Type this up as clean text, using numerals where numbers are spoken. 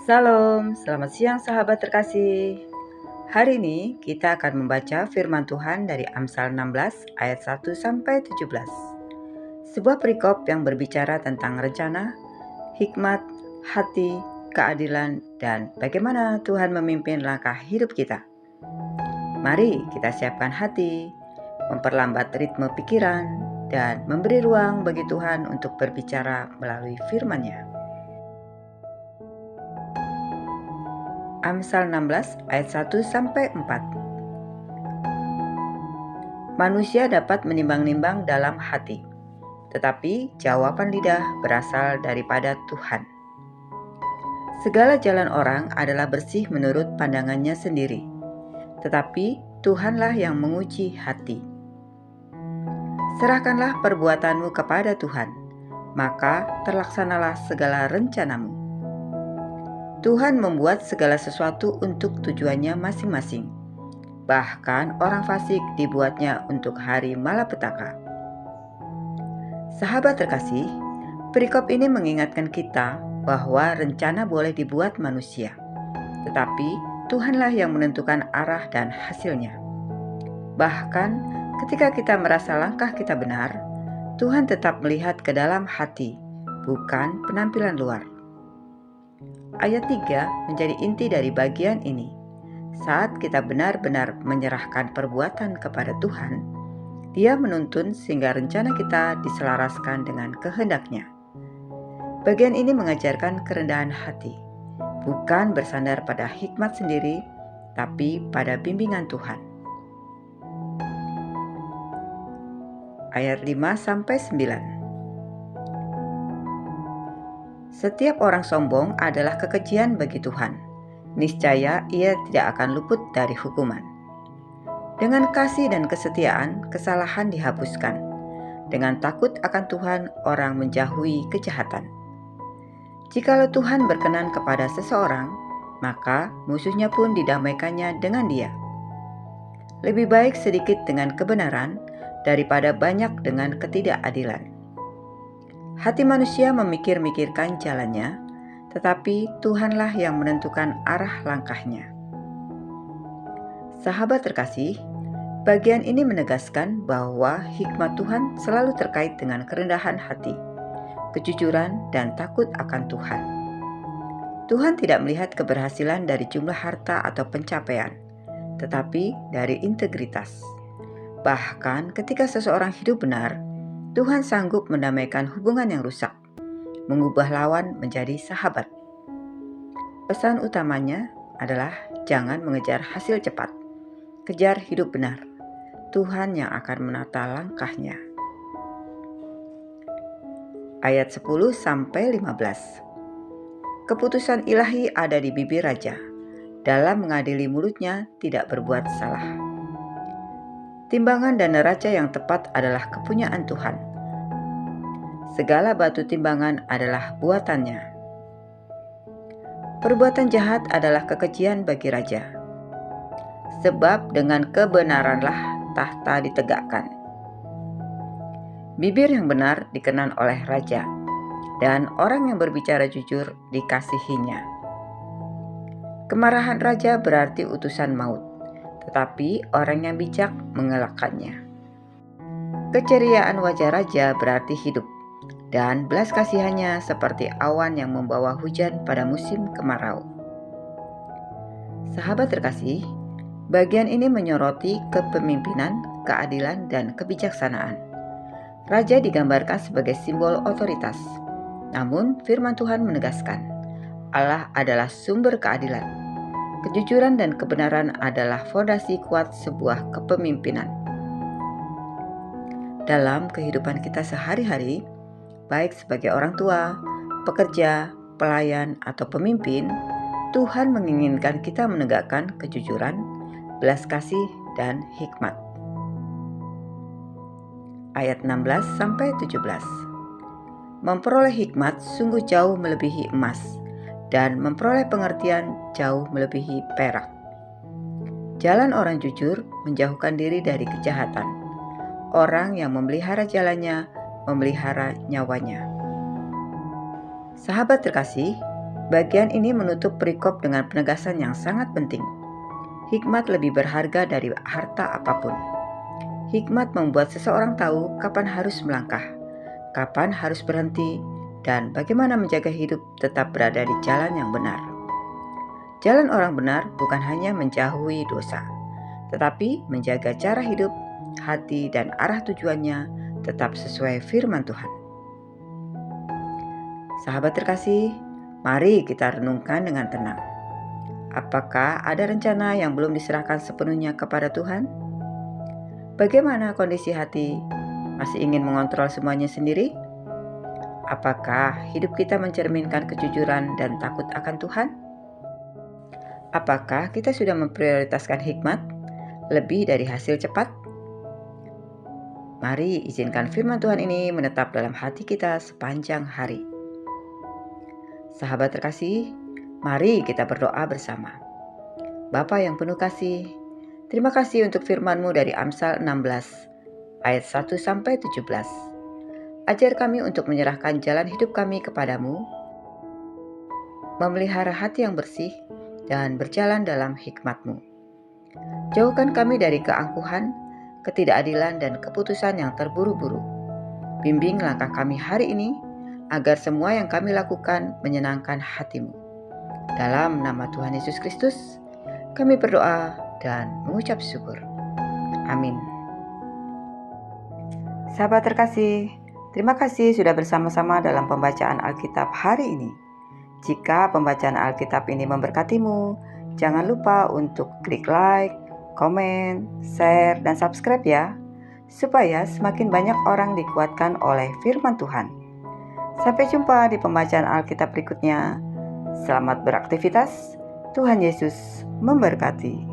Salam, selamat siang sahabat terkasih. Hari ini kita akan membaca firman Tuhan dari Amsal 16 ayat 1 sampai 17. Sebuah perikop yang berbicara tentang rencana, hikmat, hati, keadilan, dan bagaimana Tuhan memimpin langkah hidup kita. Mari kita siapkan hati, memperlambat ritme pikiran, dan memberi ruang bagi Tuhan untuk berbicara melalui firman-Nya. Amsal 16 ayat 1 sampai 4. Manusia dapat menimbang-nimbang dalam hati, tetapi jawaban lidah berasal daripada Tuhan. Segala jalan orang adalah bersih menurut pandangannya sendiri, tetapi Tuhanlah yang menguji hati. Serahkanlah perbuatanmu kepada Tuhan, maka terlaksanalah segala rencanamu. Tuhan membuat segala sesuatu untuk tujuannya masing-masing. Bahkan orang fasik dibuatnya untuk hari malapetaka. Sahabat terkasih, perikop ini mengingatkan kita bahwa rencana boleh dibuat manusia, tetapi Tuhanlah yang menentukan arah dan hasilnya. Bahkan ketika kita merasa langkah kita benar, Tuhan tetap melihat ke dalam hati, bukan penampilan luar. Ayat 3 menjadi inti dari bagian ini. Saat kita benar-benar menyerahkan perbuatan kepada Tuhan, Dia menuntun sehingga rencana kita diselaraskan dengan kehendak-Nya. Bagian ini mengajarkan kerendahan hati, bukan bersandar pada hikmat sendiri, tapi pada bimbingan Tuhan. Ayat 5-9. Setiap orang sombong adalah kekejian bagi Tuhan. Niscaya ia tidak akan luput dari hukuman. Dengan kasih dan kesetiaan, kesalahan dihapuskan. Dengan takut akan Tuhan, orang menjauhi kejahatan. Jikalau Tuhan berkenan kepada seseorang, maka musuhnya pun didamaikannya dengan dia. Lebih baik sedikit dengan kebenaran daripada banyak dengan ketidakadilan. Hati manusia memikir-mikirkan jalannya, tetapi Tuhanlah yang menentukan arah langkahnya. Sahabat terkasih, bagian ini menegaskan bahwa hikmat Tuhan selalu terkait dengan kerendahan hati, kejujuran, dan takut akan Tuhan. Tuhan tidak melihat keberhasilan dari jumlah harta atau pencapaian, tetapi dari integritas. Bahkan ketika seseorang hidup benar, Tuhan sanggup mendamaikan hubungan yang rusak, mengubah lawan menjadi sahabat. Pesan utamanya adalah jangan mengejar hasil cepat, kejar hidup benar. Tuhan yang akan menata langkahnya. Ayat 10-15. Keputusan ilahi ada di bibir raja, dalam mengadili mulutnya tidak berbuat salah. Timbangan dan neraca yang tepat adalah kepunyaan Tuhan. Segala batu timbangan adalah buatannya. Perbuatan jahat adalah kekejian bagi raja, sebab dengan kebenaranlah tahta ditegakkan. Bibir yang benar dikenan oleh raja, dan orang yang berbicara jujur dikasihinya. Kemarahan raja berarti utusan maut, tetapi orang yang bijak mengelakkannya. Keceriaan wajah raja berarti hidup, dan belas kasihannya seperti awan yang membawa hujan pada musim kemarau. Sahabat terkasih, bagian ini menyoroti kepemimpinan, keadilan, dan kebijaksanaan. Raja digambarkan sebagai simbol otoritas, namun firman Tuhan menegaskan, Allah adalah sumber keadilan. Kejujuran dan kebenaran adalah fondasi kuat sebuah kepemimpinan. Dalam kehidupan kita sehari-hari, baik sebagai orang tua, pekerja, pelayan, atau pemimpin, Tuhan menginginkan kita menegakkan kejujuran, belas kasih, dan hikmat. Ayat 16-17. Memperoleh hikmat sungguh jauh melebihi emas, dan memperoleh pengertian jauh melebihi perak. Jalan orang jujur menjauhkan diri dari kejahatan. Orang yang memelihara jalannya, memelihara nyawanya. Sahabat terkasih, Bagian ini menutup perikop dengan penegasan yang sangat penting. Hikmat lebih berharga dari harta apapun. Hikmat membuat seseorang tahu kapan harus melangkah, kapan harus berhenti, dan bagaimana menjaga hidup tetap berada di jalan yang benar. Jalan orang benar bukan hanya menjauhi dosa, tetapi menjaga cara hidup, hati, dan arah tujuannya tetap sesuai firman Tuhan. Sahabat terkasih, mari kita renungkan dengan tenang. Apakah ada rencana yang belum diserahkan sepenuhnya kepada Tuhan? Bagaimana kondisi hati? Masih ingin mengontrol semuanya sendiri? Apakah hidup kita mencerminkan kejujuran dan takut akan Tuhan? Apakah kita sudah memprioritaskan hikmat lebih dari hasil cepat? Mari izinkan firman Tuhan ini menetap dalam hati kita sepanjang hari. Sahabat terkasih, mari kita berdoa bersama. Bapa yang penuh kasih, terima kasih untuk firman-Mu dari Amsal 16 ayat 1-17. Ajar kami untuk menyerahkan jalan hidup kami kepadamu, memelihara hati yang bersih, dan berjalan dalam hikmat-Mu. Jauhkan kami dari keangkuhan, ketidakadilan, dan keputusan yang terburu-buru. Bimbing langkah kami hari ini, agar semua yang kami lakukan menyenangkan hati-Mu. Dalam nama Tuhan Yesus Kristus, kami berdoa dan mengucap syukur. Amin. Sahabat terkasih, terima kasih sudah bersama-sama dalam pembacaan Alkitab hari ini. Jika pembacaan Alkitab ini memberkatimu, jangan lupa untuk klik like, komen, share, dan subscribe ya, supaya semakin banyak orang dikuatkan oleh firman Tuhan. Sampai jumpa di pembacaan Alkitab berikutnya. Selamat beraktivitas. Tuhan Yesus memberkati.